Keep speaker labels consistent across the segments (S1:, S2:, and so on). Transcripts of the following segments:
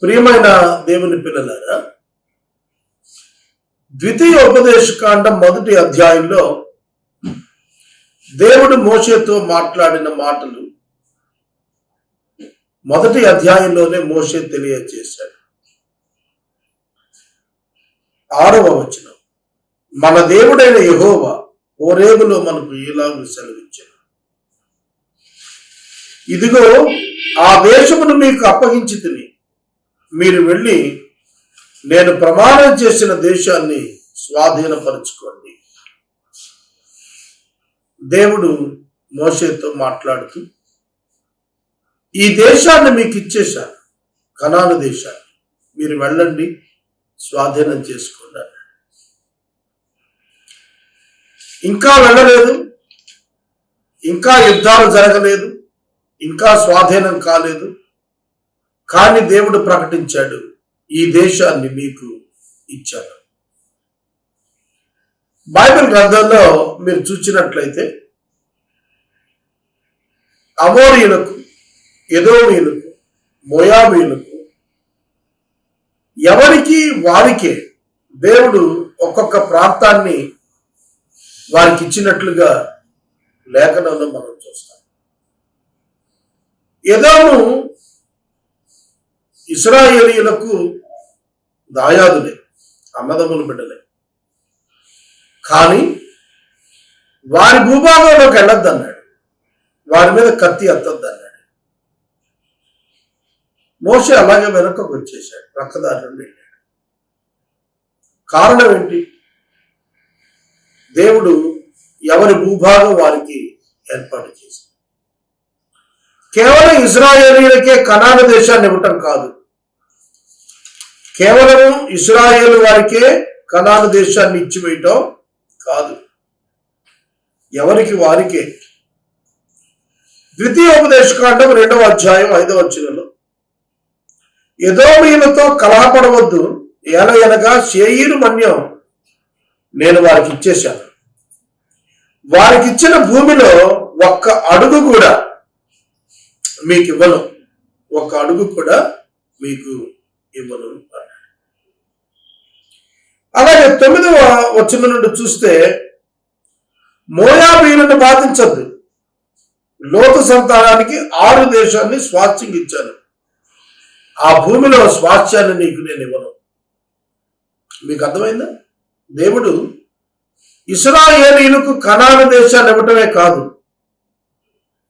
S1: ప్రియమైన దేవుని పిల్లలారా, ద్వితీయోపదేశకాండం 1వ అధ్యాయంలో దేవుడు మోషేతో మాట్లాడిన మాటలు 1వ అధ్యాయంలోనే మోషే తెలియజేశాడు. 6వ వచనం, మన దేవుడైన యెహోవా హోరేబులో మనకు ఇలాగూ సెలవిచ్చాడు, ఇదిగో ఆ దేశమును మీకు అప్పగించితిని, మీరు వెళ్ళి నేను ప్రమాణం చేసిన దేశాన్ని స్వాధీనపరచుకోండి. దేవుడు మోషేతో మాట్లాడుతూ ఈ దేశాన్ని మీకు ఇచ్చేశాను, కనాను దేశాన్ని, మీరు వెళ్ళండి స్వాధీనం చేసుకోండి అన్నాడు. ఇంకా వెళ్ళలేదు, ఇంకా యుద్ధాలు జరగలేదు, ఇంకా స్వాధీనం కాలేదు. కానీ దేవుడు ప్రకటించాడు, ఈ దేశాన్ని మీకు ఇచ్చాను. బైబిల్ గ్రంథంలో మీరు చూసినట్లయితే అమోరీయులకు, ఎదోమీయులకు, మోయాబీయులకు ఎవరికి వారికే దేవుడు ఒక్కొక్క ప్రాంతాన్ని వారికి ఇచ్చినట్లుగా లేఖనంలో మనం చూస్తాం. ఎదోము ఇశ్రాయేలీయులకు దాయాదులే, అన్నదమ్ముల బిడ్డలే. కానీ వారి భూభాగంలోకి వెళ్ళొద్దన్నాడు, వారి మీద కత్తి ఎత్తొద్దన్నాడు. మోషే అలాగే వెనకకు వచ్చేశాడు, రక్కదారి నుండి వెళ్ళాడు. కారణం ఏంటి? దేవుడు ఎవరి భూభాగం వారికి ఏర్పాటు చేశాడు. కేవలం ఇశ్రాయేలీయులకే కనాను దేశాన్ని ఇవ్వటం కాదు, కేవలం ఇశ్రాయేలు వారికే కనాను దేశాన్ని ఇచ్చివేయటం కాదు, ఎవరికి వారికే. ద్వితీయోపదేశకాండం 2వ అధ్యాయం 5వ వచనంలో, ఎదోమీయులతో కలహపడవద్దు, ఏలయనగా శేయీరు మన్యం నేను వారికి ఇచ్చేశాను, వారికి ఇచ్చిన భూమిలో ఒక్క అడుగు కూడా మీకు ఇవ్వను, ఒక్క అడుగు కూడా మీకు ఇవ్వను అన్నాడు. అలాగే 9వ వచనం నుండి చూస్తే, మోయాబీయులను బాధించద్దు, లోతు సంతానానికి 6 దేశాన్ని స్వాస్థ్యం ఇచ్చాను, ఆ భూమిలో స్వాస్థ్యాన్ని నీకు నేను ఇవ్వను. మీకు అర్థమైందా? దేవుడు ఇశ్రాయేలీయులకు కనాను దేశాన్ని ఇవ్వటమే కాదు,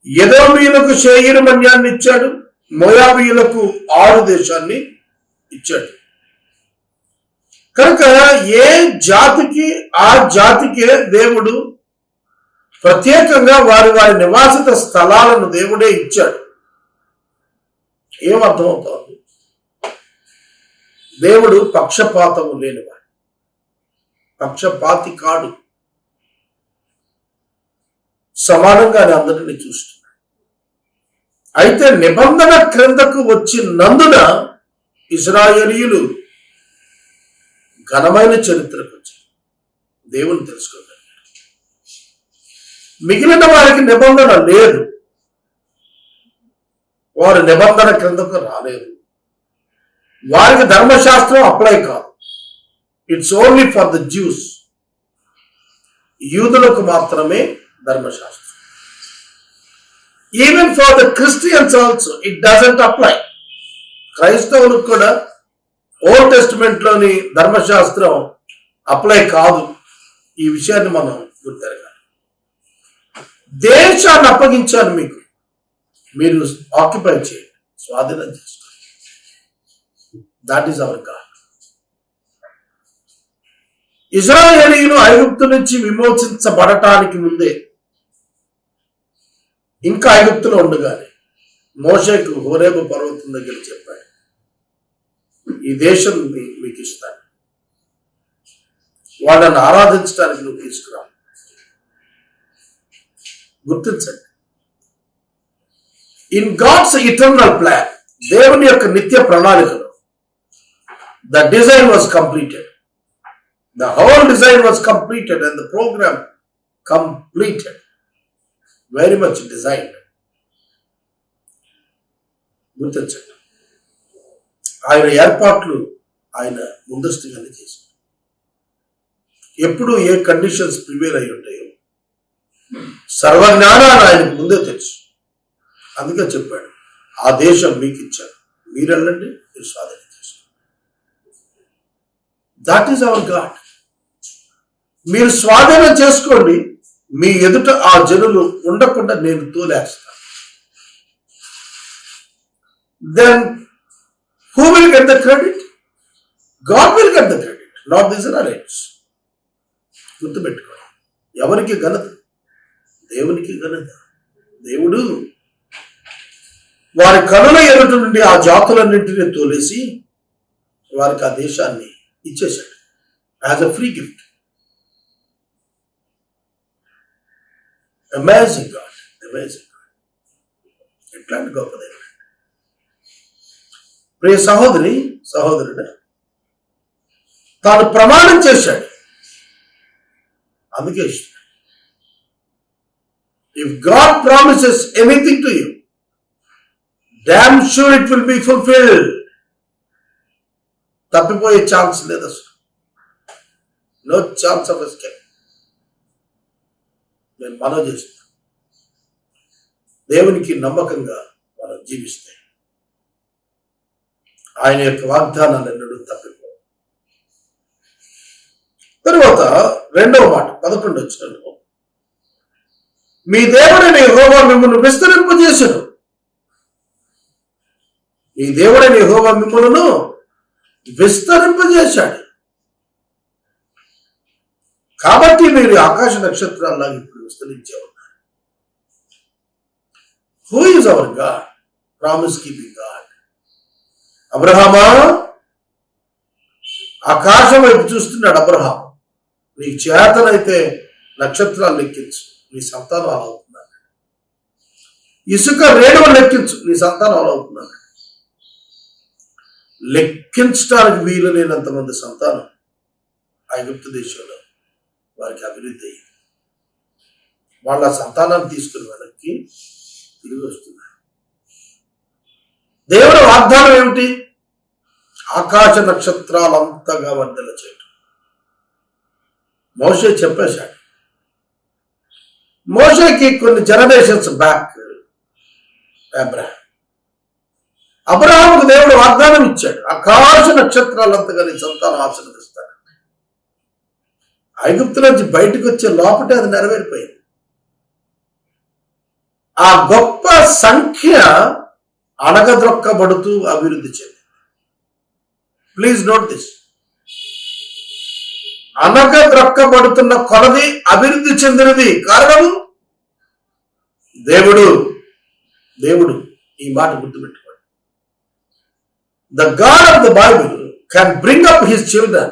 S1: ఎదోమీయులకు శేయీరు మన్యాన్ని ఇచ్చాడు, మోయాబీయులకు 6 దేశాన్ని ఇచ్చాడు. కనుక ఏ జాతికి ఆ జాతికే దేవుడు ప్రత్యేకంగా వారి వారి నివాసిత స్థలాలను దేవుడే ఇచ్చాడు. ఏమర్థమవుతోంది? దేవుడు పక్షపాతము లేనివాడు, పక్షపాతి కాడు, సమానంగానే అందరినీ చూస్తున్నాడు. అయితే నిబంధన క్రిందకు వచ్చినందున ఇశ్రాయేలీయులు ఘనమైన చరిత్రకు వచ్చారు, దేవుని తెలుసుకోగలిగారు. మిగిలిన వారికి నిబంధన లేదు, వారు నిబంధన క్రిందకు రాలేదు, వారికి ధర్మశాస్త్రం అప్లై కాదు. It's only for the juice, యూదులకు మాత్రమే ధర్మశాస్త్రం. Even for the Christians also it doesn't apply. క్రైస్తవులకు కూడా ఓల్డ్ టెస్టిమెంట్ లోని ధర్మశాస్త్రం అప్లై కాదు. ఈ విషయాన్ని మనం గుర్తెరగాలి. దేశాన్ని అప్పగించాను మీకు, మీరు ఆక్యుపై చేయండి, స్వాధీనం చేసుకోండి. That is our God. ఇశ్రాయేలీయులు ఐగుప్తు నుంచి విమోచించబడటానికి ముందే, ఇంకా ఐగుప్తులో ఉండగానే మోషేకు హోరేబు పర్వతం దగ్గర చెప్పాడు, ఈ దేశం మీకు ఇస్తాను, వాళ్ళని ఆరాధించడానికి నువ్వు తీసుకురా. గుర్తించండి, ఇన్ గాడ్స్ ఇటర్నల్ ప్లాన్, దేవుని యొక్క నిత్య ప్రణాళికలో the design was completed. The whole design was completed and the program completed. Very much designed. గుర్తించండి. ఆయన ఏర్పాట్లు ఆయన ముందస్తుగానే చేశాడు. ఎప్పుడు ఏ కండిషన్స్ ప్రివేల్ అయి ఉంటాయో సర్వజ్ఞానాన్ని ఆయనకు ముందే తెలుసు. అందుకే చెప్పాడు, ఆ దేశం మీకు ఇచ్చాడు, మీరు వెళ్ళండి, మీరు స్వాధీనం చేసుకోండి. That is our God. మీరు స్వాధీనం చేసుకోండి, మీ ఎదుట ఆ జనులు ఉండకుండా నేను తోలేస్తాను. Then who will get the credit? God will get the credit, not the Israelites. గుర్తుపెట్టుకోండి, ఎవరికి ఘనత? దేవునికి ఘనత. దేవుడు వారి కనుల ఎదుట నుండి ఆ జాతులన్నింటినీ తోలేసి వారికి ఆ దేశాన్ని ఇచ్చేశాడు as a free gift. Amazing God, amazing God. ఎట్లాంటి గొప్ప దేవుడు. ప్రియ సహోదరి, సహోదరుడు, తాను ప్రమాణం చేశాడు. అందుకే ఇష్టం. If God promises anything to you, damn sure it will be fulfilled. తప్పిపోయే ఛాన్స్ లేదు అసలు. No chance of escape. నేను మనవి చేస్తున్నా, దేవునికి నమ్మకంగా మనం జీవిస్తే ఆయన యొక్క వాగ్దానాలు ఎన్నడూ తప్పిపో. తరువాత రెండవ మాట 11 వచనంలో, మీ దేవుడైన యెహోవా మిమ్మల్ని విస్తరింపజేసెను. ఈ దేవుడైన యెహోవా మిమ్మలను విస్తరింపజేశాడు. కాబట్టి మీరు ఆకాశ నక్షత్రాల్లాగా ఇప్పుడు విస్తరించే ఉన్నారు. Who is our God? Promise keeping God. అబ్రహామా, ఆకాశం వైపు చూస్తున్నాడు అబ్రహాం. నీ చేతనైతే నక్షత్రాలు లెక్కించు, నీ సంతానం అలా అవుతున్నాడు. ఇసుక రేణువులు లెక్కించు, నీ సంతానం అలా అవుతున్నాడు. లెక్కించడానికి వీలు లేనంతమంది సంతానం ఐగుప్తు దేశంలో వారికి అభివృద్ధి అయ్యింది. వాళ్ళ సంతానాన్ని తీసుకుని వెనక్కి తిరిగి వస్తున్నారు. దేవుడి వాగ్దానం ఏమిటి? ఆకాశ నక్షత్రాలంతగా వర్ధల చేయటం. మోషే చెప్పేశాడు. మోషేకి కొన్ని జనరేషన్స్ బ్యాక్ అబ్రహాముకు దేవుడు వాగ్దానం ఇచ్చాడు, ఆకాశ నక్షత్రాలంతగా నీ సంతానం ఆశీర్వదిస్తాడు. ఐగుప్తు నుంచి బయటకు వచ్చే లోపటే అది నెరవేరిపోయింది. ఆ గొప్ప సంఖ్య అణగద్రొక్కబడుతూ అభివృద్ధి చెందింది. Please note this. అణగద్రొక్కబడుతున్న కొలది అభివృద్ధి చెందినది. కారణము దేవుడు. దేవుడు ఈ మాట గుర్తుపెట్టుకోండి. The God of the Bible can bring up his children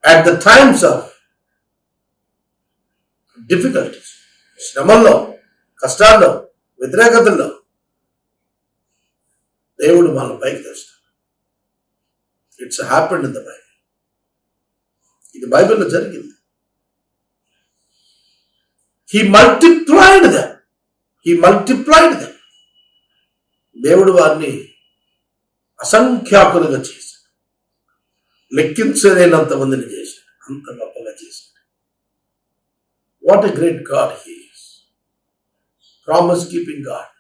S1: at the times of difficulties. శ్రమల్లో, కష్టాల్లో, వ్యతిరేకతల్లో దేవుడు మనల్ని పైకి తెస్తాడు. It's happened in the Bible. ఇది బైబిల్లో జరిగింది. He multiplied them. He multiplied them. దేవుడు వారిని అసంఖ్యాకులుగా చేశాడు. లెక్కించలేనంత మందిని చేశాడు. అంత గొప్పగా చేశాడు. What a great God he is. Promise keeping God.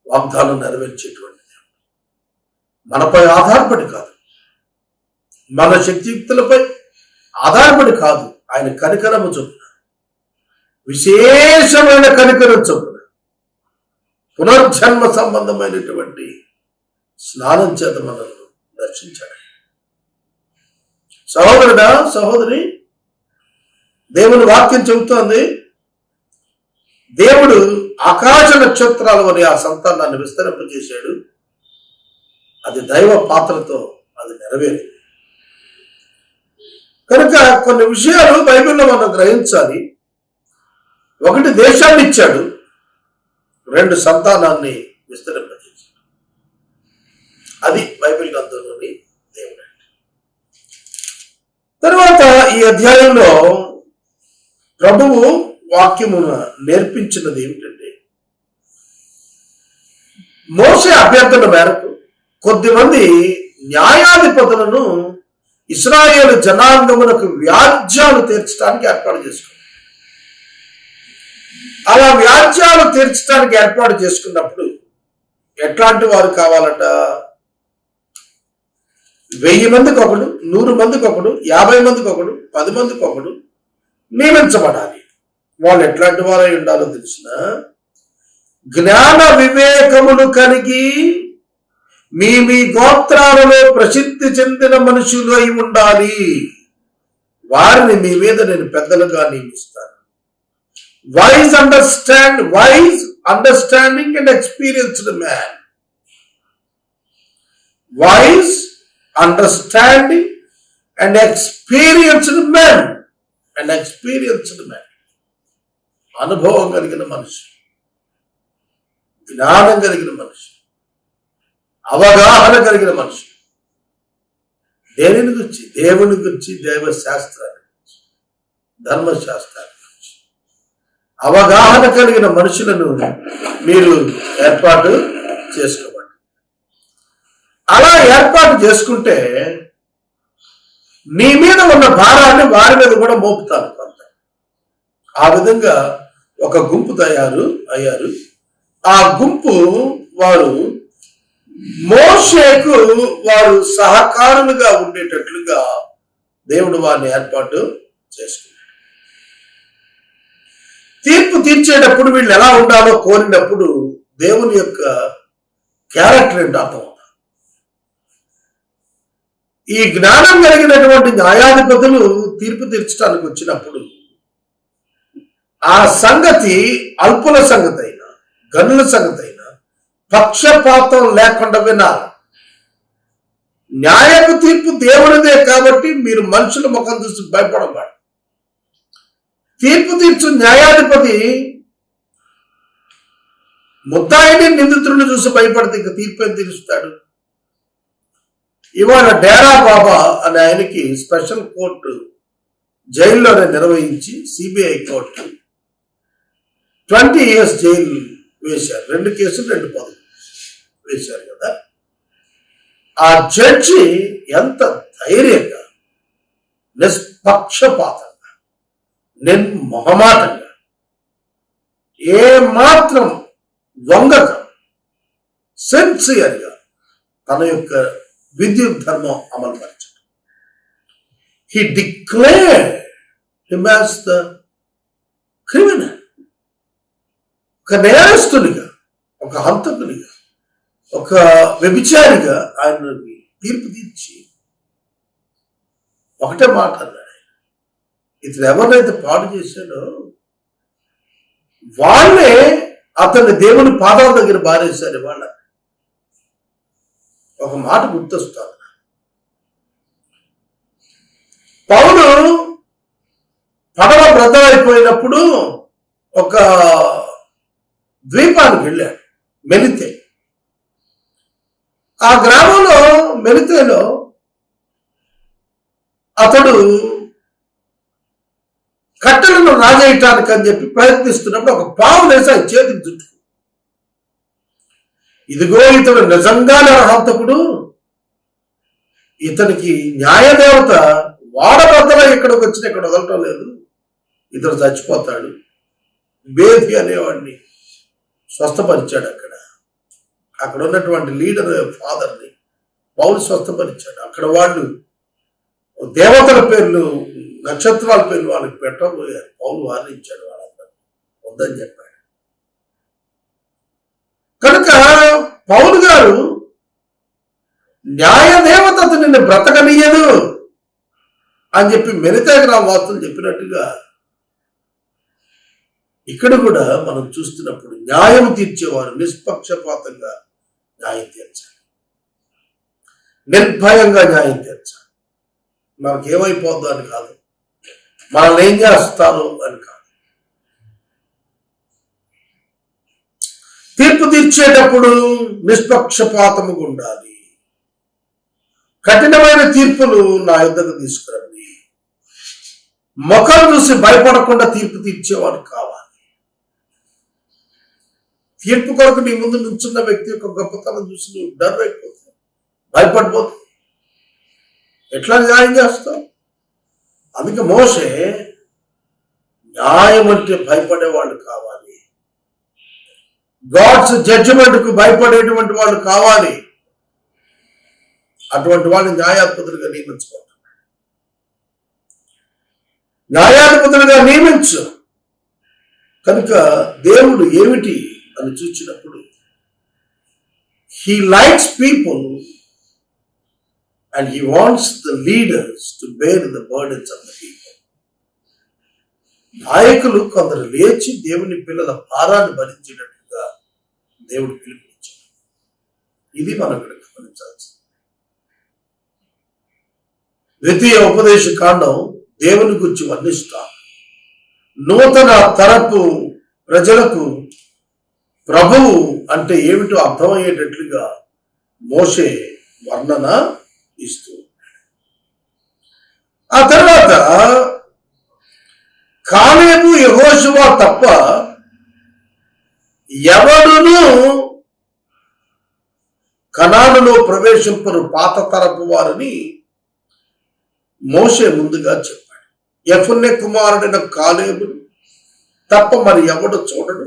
S1: వాగ్దానం నెరవేర్చేటువంటి దేవుడు. మనపై ఆధారపడి కాదు, మన శక్తియుక్తులపై ఆధారపడి కాదు, ఆయన కనికరము చొప్పున, విశేషమైన కనికరం చొప్పున, పునర్జన్మ సంబంధమైనటువంటి స్నానం చేత మనల్ని దర్శించాడు. సహోదరుడా, సహోదరి, దేవుని వాక్యం చెబుతోంది, దేవుడు ఆకాశ నక్షత్రాల వలె ఆ సంతానాన్ని విస్తరింపజేశాడు. అది దైవ పాత్రతో అది నెరవేరింది. కనుక కొన్ని విషయాలు బైబిల్లో మనం గ్రహించాలి. ఒకటి, దేశాన్ని ఇచ్చాడు. రెండు, సంతానాన్ని విస్తరింపజేశాడు. అది బైబిల్ గ్రంథంలోని దేవుడు. తర్వాత ఈ అధ్యాయంలో ప్రభువు వాక్యమును నేర్పించినది ఏమిటంటే, మోషే అభ్యర్థన మేరకు కొద్దిమంది న్యాయాధిపతులను ఇశ్రాయేలు జనాంగమునకు వ్యాజ్యాలు తీర్చడానికి ఏర్పాటు చేసుకున్నారు. అలా వ్యాజ్యాలు తీర్చడానికి ఏర్పాటు చేసుకున్నప్పుడు ఎట్లాంటి వారు కావాలట? 1000 మందికి ఒకడు, 100 మందికి ఒకడు, 50 మందికి ఒకడు, 10 మందికి ఒకడు నియమించబడాలి. వాళ్ళు ఎట్లాంటి వారై ఉండాలో తెలిసిన జ్ఞాన వివేకములు కలిగి మీ మీ గోత్రాలలో ప్రసిద్ధి చెందిన మనుషులు అయి ఉండాలి. వారిని మీ మీద నేను పెద్దలుగా నియమిస్తాను. Wise understanding and experienced man. Wise understanding and experienced man. అనుభవం కలిగిన మనిషి, జ్ఞానం కలిగిన మనిషి, అవగాహన కలిగిన మనిషి. దేనిని గురించి? దేవుని గురించి, దైవశాస్త్రాన్ని గురించి, ధర్మశాస్త్రాన్ని గురించి అవగాహన కలిగిన మనుషులను మీరు ఏర్పాటు చేసుకోండి. అలా ఏర్పాటు చేసుకుంటే నీ మీద ఉన్న భారాన్ని వారి మీద కూడా మోపుతాను కొంత. ఆ విధంగా ఒక గుంపు తయారు అయ్యారు. ఆ గుంపు వారు మోషేకు వారు సహకారులుగా ఉండేటట్లుగా దేవుడు వారిని ఏర్పాటు చేసుకున్నాడు. తీర్పు తీర్చేటప్పుడు వీళ్ళు ఎలా ఉండాలో కోరినప్పుడు దేవుని యొక్క క్యారెక్టర్ ఏంటో అర్థమవుతుంది. ఈ జ్ఞానం కలిగినటువంటి న్యాయాధిపతులు తీర్పు తీర్చడానికి వచ్చినప్పుడు ఆ సంగతి అల్పుల సంగతి అయినా గనుల సంగతి అయినా పక్షపాతం లేకుండా వినాలి. న్యాయపు తీర్పు దేవునిదే కాబట్టి మీరు మనుషుల ముఖం చూసి భయపడబాడు. తీర్పు తీర్చు న్యాయాధిపతి ముద్దాయిని నిందితుడిని చూసి భయపడితే ఇంక తీర్పు ఏం తీరుస్తాడు? ఇవాళ డేరా బాబా అనే ఆయనకి స్పెషల్ కోర్టు జైల్లోనే నిర్వహించి సిబిఐ కోర్టు 20 years జైలు వేశారు. 2 కేసులు 2 పదులు వేశారు కదా. ఆ జడ్జి ఎంత ధైర్యంగా, నిష్పక్షపాతంగా, నిర్మొహమాటంగా, ఏమాత్రం వంగక సిన్సియర్గా తన యొక్క విద్యుత్ ధర్మం అమలు పరిచాడు. He declared him as the criminal. ఒక నేరస్తునిగా, ఒక హంతకునిగా, ఒక వ్యభిచారిగా ఆయన తీర్పు తీర్చి ఒకటే మాట అన్నాడు. ఇతను ఎవరినైతే పాడు చేశాడో వాళ్ళే అతన్ని దేవుని పాదాల దగ్గర బారేశారు. వాళ్ళ ఒక మాట గుర్తొస్తాను. పౌలు పడవ బ్రద్దలైపోయినప్పుడు ఒక ద్వీపానికి వెళ్ళాడు, మెలితే. ఆ గ్రామంలో మెలితేలో అతడు కట్టెలను రాజేయటానికి అని చెప్పి ప్రయత్నిస్తున్నప్పుడు ఒక పావు వేసి ఆయన చేతికి చుట్టూ, ఇదిగో ఇతడు నిజంగానే హంతకుడు, ఇతనికి న్యాయదేవత వాడబద్దలా ఇక్కడికి వచ్చిన ఇక్కడ వదలటం లేదు, ఇతడు చచ్చిపోతాడు. బేది అనేవాడిని స్వస్థపరిచాడు. అక్కడ ఉన్నటువంటి లీడర్ ఫాదర్ని పౌలు స్వస్థపరిచాడు. అక్కడ వాళ్ళు దేవతల పేర్లు, నక్షత్రాల పేర్లు వాళ్ళకి పెట్టబోయారు. పౌలు వారించాడు వాళ్ళందరూ, వద్దని చెప్పాడు. కనుక పౌలు గారు న్యాయదేవత నిన్ను బ్రతకనీయదు అని చెప్పి మెలితే గ్రామ వార్తలు చెప్పినట్టుగా ఇక్కడ కూడా మనం చూస్తున్నప్పుడు న్యాయం తీర్చేవారు నిష్పక్షపాతంగా న్యాయం తీర్చాలి, నిర్భయంగా న్యాయం తీర్చాలి. మనకేమైపోద్దు అని కాదు, మనల్ని ఏం చేస్తారు అని కాదు. తీర్పు తీర్చేటప్పుడు నిష్పక్షపాతముగా ఉండాలి. కఠినమైన తీర్పులు నా యుద్ధకు తీసుకురండి. ముఖం చూసి భయపడకుండా తీర్పు తీర్చేవాడు కావాలి. తీర్పు కొరకు నీ ముందు నుంచున్న వ్యక్తి యొక్క గొప్పతనం చూసి నువ్వు డర్రైపోతావు. భయపడిపోతుంది. ఎట్లా న్యాయం చేస్తాం? అందుకే మోషే న్యాయం అంటే భయపడేవాళ్ళు కావాలి, గాడ్స్ జడ్జిమెంట్కు భయపడేటువంటి వాళ్ళు కావాలి. అటువంటి వాళ్ళని న్యాయాధిపతులుగా నియమించుకుంటున్నాడు. న్యాయాధిపతులుగా నియమించు. కనుక దేవుడు ఏమిటి అని చూసినప్పుడు, he likes people and he wants the leaders to bear the burdens of the people. నాయకులు కొందరు లేచి దేవుని పిల్లల భారాన్ని భరించేటట్టుగా దేవుడు పిలిపించాడు. ఇది మనం ఇక్కడ గమనించాల్సింది. ద్వితీయ ఉపదేశ కాండం దేవుని గురించి వర్ణిస్తా, నూతన తరపు ప్రజలకు ప్రభువు అంటే ఏమిటో అర్థమయ్యేటట్లుగా మోషే వర్ణన ఇస్తూ, ఆ తర్వాత కాలేబు యెహోషువ తప్ప ఎవడును కనానులో ప్రవేశింపరు పాత తరపు వారిని మోషే ముందుగా చెప్పాడు. యెఫున్నె కుమారుడైన కాలేబు తప్ప మరి ఎవడు చూడడు.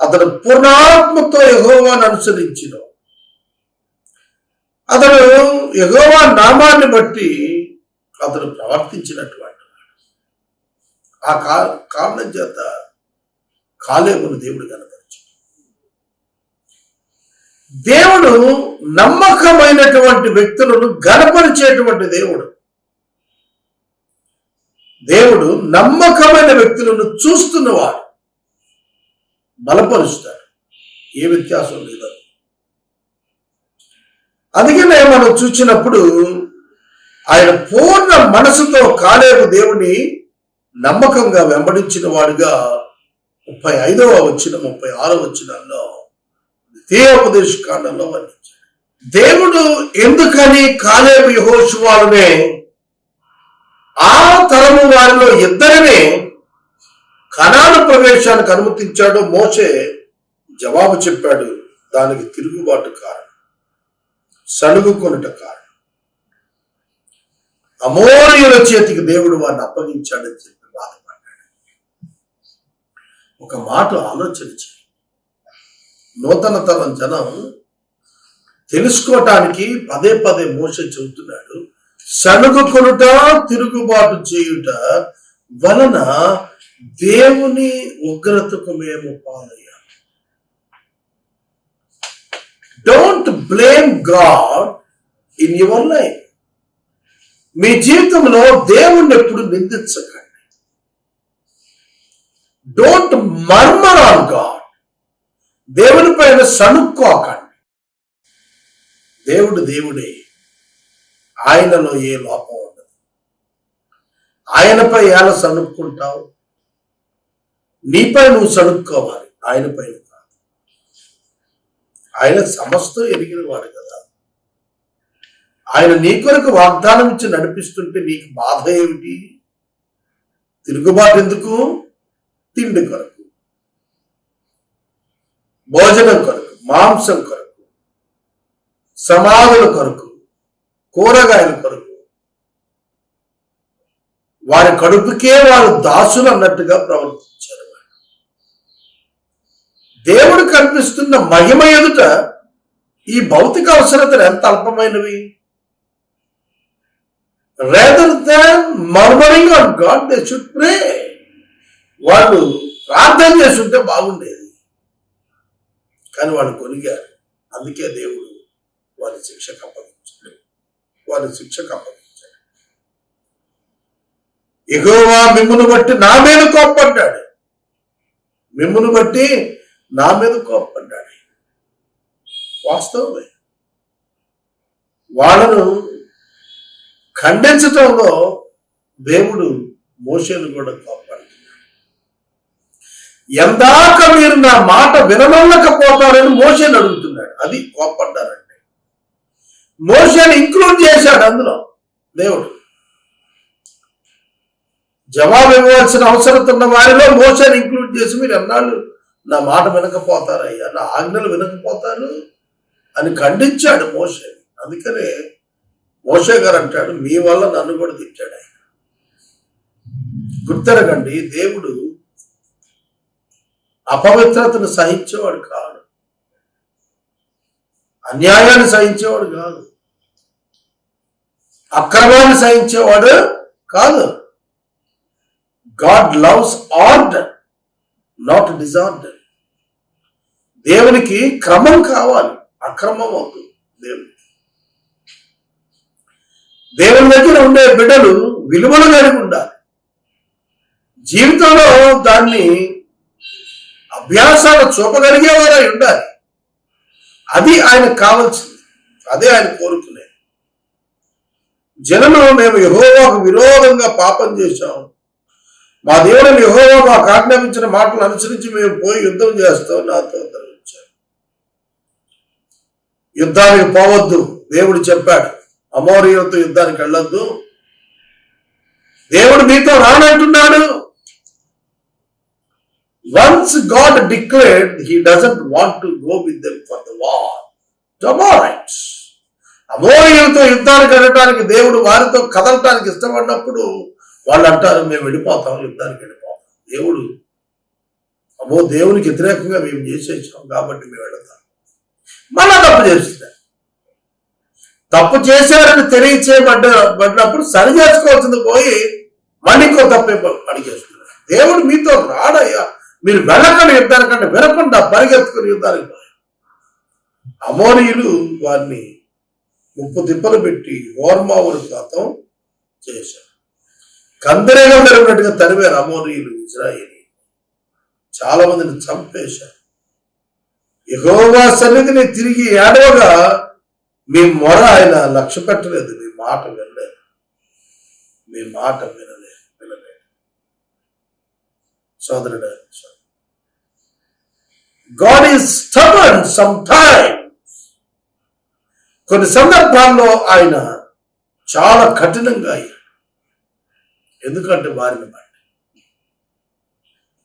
S1: అతడు పూర్ణాత్మతో యెహోవాను అనుసరించిన, అతడు యెహోవా నామాన్ని బట్టి అతడు ప్రవర్తించినటువంటి ఆ కారణం చేత కాలేబును దేవుడు కనపరిచాడు. దేవుడు నమ్మకమైనటువంటి వ్యక్తులను గనపరిచేటువంటి దేవుడు. దేవుడు నమ్మకమైన వ్యక్తులను చూస్తున్నవాడు, బలపరుస్తాడు. ఏ వ్యత్యాసం లేదు. అందుకనే మనం చూసినప్పుడు ఆయన పూర్ణ మనసుతో కాలేబు దేవుని నమ్మకంగా వెంబడించిన వాడుగా 35వ వచనం 36వ వచనాల్లో ద్వితీయోపదేశ కాండంలో వర్ణించాడు. దేవుడు ఎందుకని కాలేబు యెహోషువలనే ఆ తరము వారిలో ఇద్దరినే కనాను ప్రవేశానికి అనుమతించాడు? మోషే జవాబు చెప్పాడు, దానికి తిరుగుబాటు కారణం, సణుగుకొనుట కారణం. అమోరీయుల చేతికి దేవుడు వారిని అప్పగించాడని చెప్పి బాధపడ్డాడు. ఒక మాట ఆలోచన చేయి. నూతన తరం జనం తెలుసుకోవటానికి పదే పదే మోషే చెబుతున్నాడు, సణుగుకొనుట తిరుగుబాటు చేయుట వలన దేవుని ఉగ్రతకు మేము పాలయ్యాం. Don't blame God in your life. మీ జీవితంలో దేవుణ్ణి ఎప్పుడు నిందించకండి. Don't murmur on God. దేవుని పైన సణుక్కోకండి. దేవుడు దేవుడే, ఆయనలో ఏ లోపం ఉండదు. ఆయనపై ఎలా సణుక్కుంటావు? నీపై నువ్వు సణుక్కోవాలి, ఆయన పైన కాదు. ఆయన సమస్తం ఎరిగిన వాడు కదా. ఆయన నీ కొరకు వాగ్దానం ఇచ్చి నడిపిస్తుంటే నీకు బాధ ఏమిటి? తిరుగుబాటు ఎందుకు? తిండి కొరకు, భోజనం కొరకు, మాంసం కొరకు, సమాధుల కొరకు, కూరగాయల కొరకు, వారి కడుపుకే వారు దాసులు అన్నట్టుగా ప్రవర్తించారు. దేవుడు కనిపిస్తున్న మహిమ ఎదుట ఈ భౌతిక అవసరతలు ఎంత అల్పమైనవి. rather than murmuring on God, they should pray. వాళ్ళు ప్రార్థన చేస్తుంటే బాగుండేది, కానీ వాళ్ళు కొనిగారు. అందుకే దేవుడు వారి శిక్షకు అప్పగించాడు. యెహోవా మిమ్మును బట్టి నా మీద కోప్పడ్డాడు. మిమ్మును బట్టి నా మీద కోప్పడ్డాడు. వాస్తవమే. వాళ్ళను ఖండించటంలో దేవుడు మోషేను కూడా కోప్పడుతున్నాడు. ఎందాక మీరు నా మాట విననొల్లకపోతారని మోషేను అడుగుతున్నాడు. అది కోప్పడ్డారంటే. మోషేను ఇంక్లూడ్ చేశాడు అందులో దేవుడు. జవాబు ఇవ్వవలసిన అవసరం ఉన్న వారిలో మోషేను ఇంక్లూడ్ చేసి, మీరు ఎన్నాళ్ళు నా మాట వినకపోతారయ్యా, నా ఆజ్ఞలు వినకపోతారు అని ఖండించాడు మోషే. అందుకనే మోషే గారు అంటాడు, మీ వల్ల నన్ను కూడా తిట్టాడు ఆయన. గుర్తెరగండి, దేవుడు అపవిత్రతను సహించేవాడు కాదు, అన్యాయాన్ని సహించేవాడు కాదు, అక్రమాన్ని సహించేవాడు కాదు. God loves order, not disorder. దేవునికి క్రమం కావాలి, అక్రమం అవుతుంది. దేవుని దగ్గర ఉండే బిడ్డలు విలువలు కలిగి ఉండాలి, జీవితంలో దాన్ని అభ్యాసాలు చూపగలిగేవారై ఉండాలి. అది ఆయనకు కావాల్సింది, అదే ఆయన కోరుకునేది. జనులు మేము యెహోవాకు విరోధంగా పాపం చేశాం, మా దేవుడిని యెహోవా మాకు ఆజ్ఞాపించిన మాటలు అనుసరించి మేము పోయి యుద్ధం చేస్తాం నాతో వచ్చారు. యుద్ధానికి పోవద్దు, దేవుడు చెప్పాడు. అమోరీయులతో యుద్ధానికి వెళ్ళొద్దు, దేవుడు మీతో రానంటున్నాడు. Once God declared he doesn't want to go with them for the war. Amorites. అమోరీయులతో యుద్ధానికి వెళ్ళటానికి దేవుడు వారితో కదలటానికి ఇష్టపడినప్పుడు వాళ్ళు అంటారు, మేము వెళ్ళిపోతాం, యుద్ధానికి వెళ్ళిపోతాం. దేవుడు దేవునికి వ్యతిరేకంగా మేము చేసేసాం కాబట్టి మేము వెళతాం. మళ్ళా తప్పు చేస్తున్నారు. తప్పు చేశారని తెలియచేయబడ్డప్పుడు సరి చేసుకోవాల్సింది పోయి మళ్ళీ ఇంకో తప్పే అడిగేస్తున్నారు. దేవుడు మీతో రాడయ్యా, మీరు వెళ్ళకండి యుద్ధానికంటే వినకుండా పరిగెత్తుకుని యుద్ధానికి పోయారు. అమోరీయులు వారిని ముప్పు తిప్పలు పెట్టి హోర్మావులు శాతం చేశారు. కందరేగా జరిగినట్టుగా తరివారు అమోరీయులు ఇజ్రాయేలీ. చాలా మందిని చంపేశారు. యెహోవా సన్నిధిని తిరిగి ఏడవగా మీ మొర ఆయన లక్ష్య పెట్టలేదు, మీ మాట వినలేదు, మీ మాట వినలేదు. సోదరుడు, God is stubborn sometimes. కొన్ని సందర్భాల్లో ఆయన చాలా కఠినంగా అయ్యారు. ఎందుకంటే వారిని బట్టి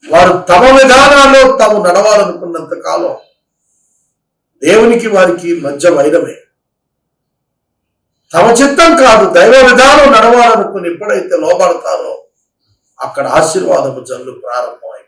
S1: వారు తమ విధానాల్లో తాము నడవాలనుకున్నంత కాలం దేవునికి వారికి మధ్య వైరమే. తమ చిత్తం కాదు, దైవ విధానం నడవాలనుకుని ఎప్పుడైతే లోబడతారో అక్కడ ఆశీర్వాదపు జల్లు ప్రారంభమై